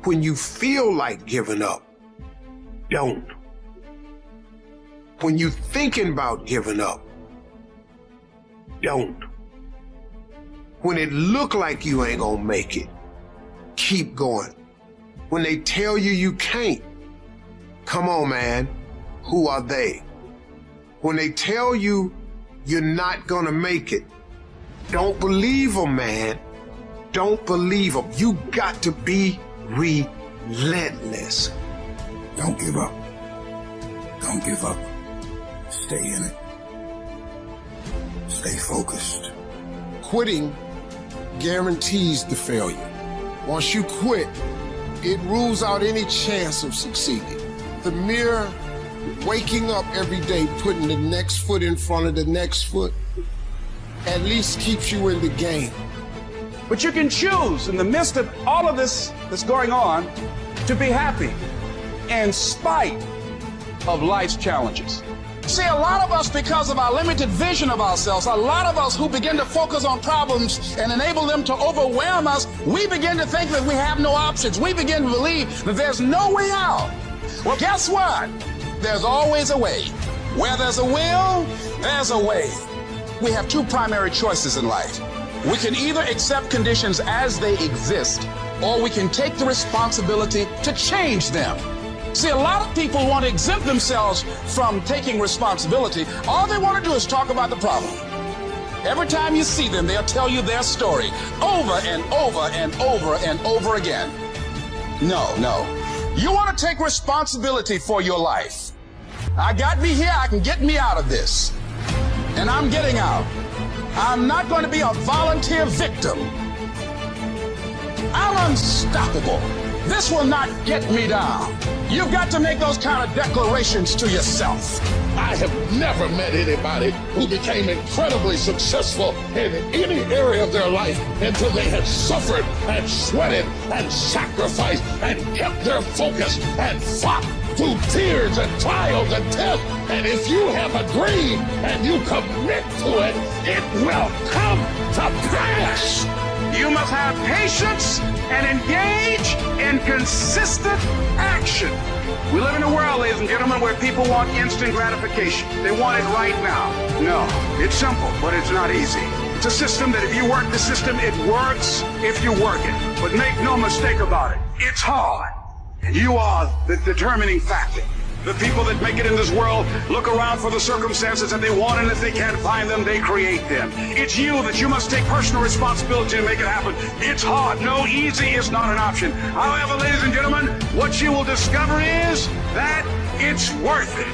When you feel like giving up, don't. When you're thinking about giving up, don't. When it look like you ain't gonna make it, keep going. When they tell you you can't, come on, man, who are they? When they tell you you're not gonna make it, don't believe them, man. Don't believe them. You got to be relentless. Don't give up. Don't give up. Stay in it. Stay focused. Quitting guarantees the failure. Once you quit, it rules out any chance of succeeding. The mere waking up every day, putting the next foot in front of the next foot, at least keeps you in the game. But you can choose in the midst of all of this that's going on to be happy in spite of life's challenges. See, a lot of us, because of our limited vision of ourselves, a lot of us who begin to focus on problems and enable them to overwhelm us, we begin to think that we have no options. We begin to believe that there's no way out. Well, guess what? There's always a way. Where there's a will, there's a way. We have two primary choices in life. We can either accept conditions as they exist, or we can take the responsibility to change them. See, a lot of people want to exempt themselves from taking responsibility. All they want to do is talk about the problem. Every time you see them, they'll tell you their story over and over and over and over again. No. You want to take responsibility for your life. I got me here, I can get me out of this. And I'm getting out. I'm not going to be a volunteer victim. I'm unstoppable. This will not get me down. You've got to make those kind of declarations to yourself. I have never met anybody who became incredibly successful in any area of their life until they had suffered and sweated and sacrificed and kept their focus and fought through tears and trials and tests. And if you have a dream and you commit to it, it will come to pass. You must have patience and engage in consistent action. We live in a world, ladies and gentlemen, where people want instant gratification. They want it right now. No, it's simple, but it's not easy. It's a system that if you work the system, it works if you work it. But make no mistake about it, it's hard. And you are the determining factor. The people that make it in this world look around for the circumstances that they want, and if they can't find them, they create them. It's you that you must take personal responsibility to make it happen. It's hard. No, easy is not an option. However, ladies and gentlemen, what you will discover is that it's worth it.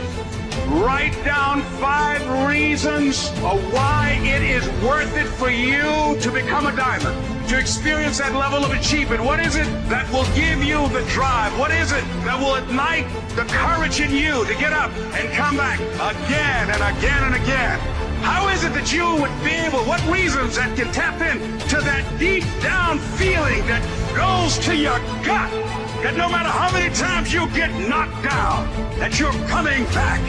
Write down 5 reasons of why it is worth it for you to become a diamond, to experience that level of achievement. What is it that will give you the drive? What is it that will ignite the courage in you to get up and come back again and again and again? How is it that you would be able, what reasons that can tap into that deep down feeling that goes to your gut, that no matter how many times you get knocked down, that you're coming back?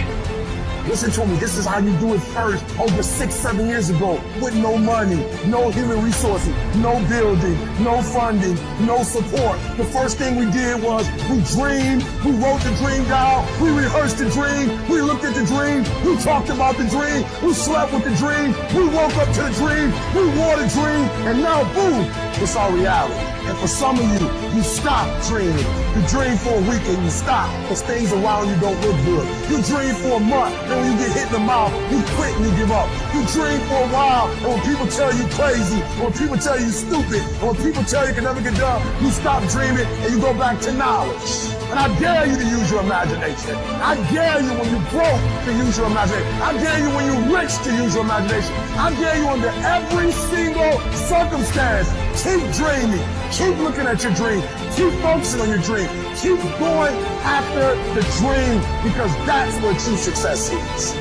Listen to me, this is how you do it first, over 6-7 years ago, with no money, no human resources, no building, no funding, no support. The first thing we did was we dreamed, we wrote the dream down, we rehearsed the dream, we looked at the dream, we talked about the dream, we slept with the dream, we woke up to the dream, we wore the dream, and now boom, it's our reality. And for some of you, you stop dreaming. You dream for a week and you stop because things around you don't look good. You dream for a month, and when you get hit in the mouth, you quit and you give up. You dream for a while, and when people tell you crazy, when people tell you stupid, and when people tell you can never get done, you stop dreaming and you go back to knowledge. And I dare you to use your imagination. I dare you when you're broke to use your imagination. I dare you when you're rich to use your imagination. I dare you under every single circumstance. Keep dreaming. Keep looking at your dream. Keep focusing on your dream. Keep going after the dream because that's where true success is.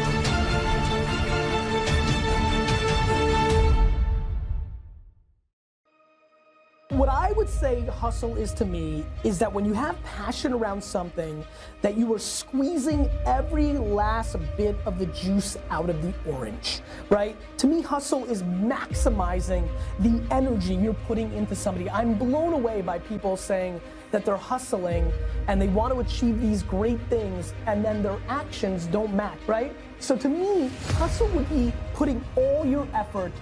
What I would say hustle is to me is that when you have passion around something, that you are squeezing every last bit of the juice out of the orange, right? To me, hustle is maximizing the energy you're putting into somebody. I'm blown away by people saying that they're hustling and they want to achieve these great things and then their actions don't match, right? So to me, hustle would be putting all your effort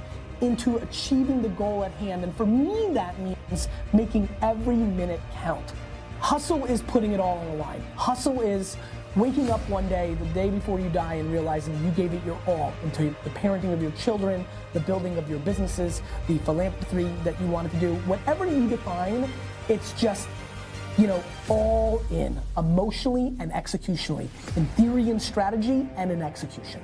into achieving the goal at hand. And for me, that means making every minute count. Hustle is putting it all on the line. Hustle is waking up one day, the day before you die, and realizing you gave it your all into the parenting of your children, the building of your businesses, the philanthropy that you wanted to do. Whatever you define, it's just, you know, all in, emotionally and executionally, in theory and strategy and in execution.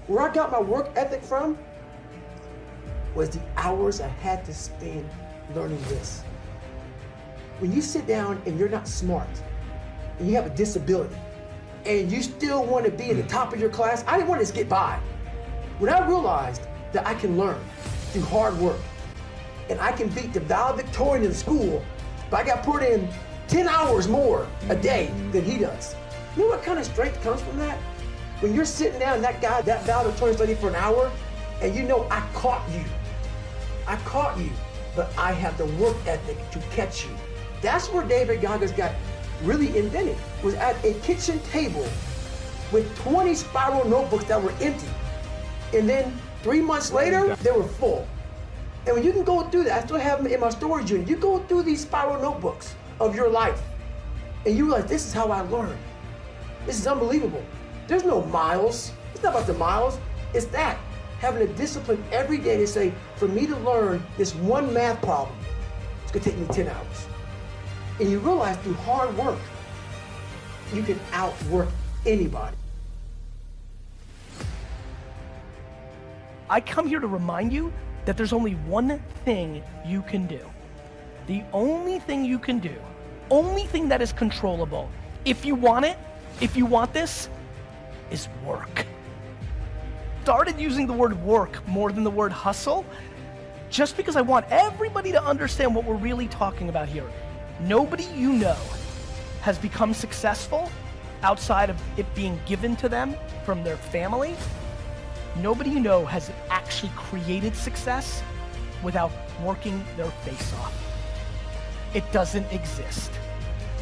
Where I got my work ethic from was the hours I had to spend learning this. When you sit down and you're not smart, and you have a disability, and you still want to be in the top of your class, I didn't want to just get by. When I realized that I can learn through hard work, and I can beat the valedictorian in school, but I got put in 10 hours more a day than he does. You know what kind of strength comes from that? When you're sitting down and that valedictorian studied for an hour, and you know I caught you, but I have the work ethic to catch you. That's where David Goggins got really invented, was at a kitchen table with 20 spiral notebooks that were empty. And then 3 months later, they were full. And when you can go through that, I still have them in my storage unit, you go through these spiral notebooks of your life, and you realize this is how I learned. This is unbelievable. There's no miles. It's not about the miles. It's that, having a discipline every day to say, for me to learn this one math problem, it's gonna take me 10 hours. And you realize through hard work, you can outwork anybody. I come here to remind you that there's only one thing you can do. The only thing you can do, only thing that is controllable, if you want it, if you want this, is work. Started using the word work more than the word hustle, just because I want everybody to understand what we're really talking about here. Nobody you know has become successful outside of it being given to them from their family. Nobody you know has actually created success without working their face off. It doesn't exist.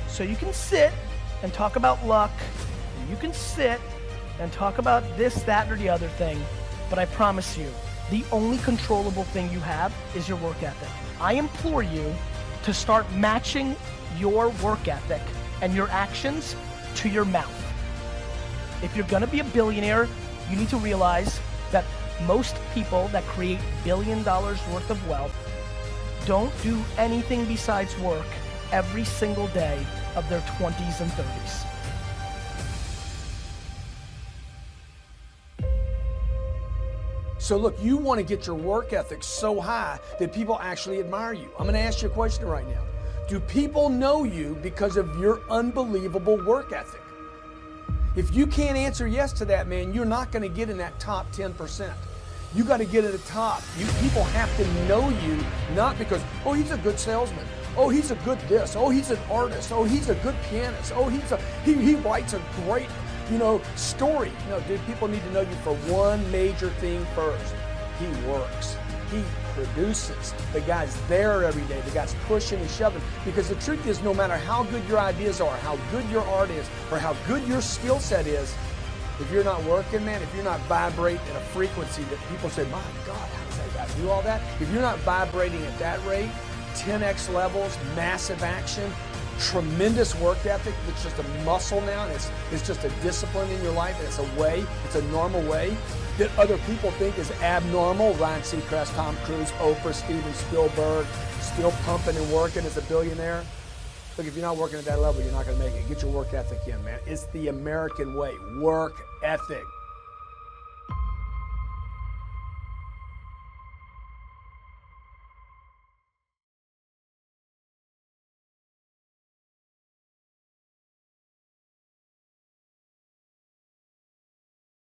So you can sit and talk about luck, and you can sit and talk about this, that, or the other thing, but I promise you, the only controllable thing you have is your work ethic. I implore you to start matching your work ethic and your actions to your mouth. If you're gonna be a billionaire, you need to realize that most people that create $1 billion worth of wealth don't do anything besides work every single day of their 20s and 30s. So look, you want to get your work ethic so high that people actually admire you. I'm going to ask you a question right now. Do people know you because of your unbelievable work ethic? If you can't answer yes to that, man, you're not going to get in that top 10%. You got to get at the top. People have to know you, not because, oh, he's a good salesman. Oh, he's a good this. Oh, he's an artist. Oh, he's a good pianist. Oh, he writes a great, story. No, dude, people need to know you for one major thing first. He works. He produces. The guy's there every day. The guy's pushing and shoving. Because the truth is, no matter how good your ideas are, how good your art is, or how good your skill set is, if you're not working, man, if you're not vibrating at a frequency that people say, my God, how does that guy do all that? If you're not vibrating at that rate, 10x levels, massive action, tremendous work ethic, it's just a muscle now, and it's just a discipline in your life, and it's a way, it's a normal way that other people think is abnormal. Ryan Seacrest, Tom Cruise, Oprah, Steven Spielberg, still pumping and working as a billionaire. Look, if you're not working at that level, you're not going to make it. Get your work ethic in, man. It's the American way. Work ethic.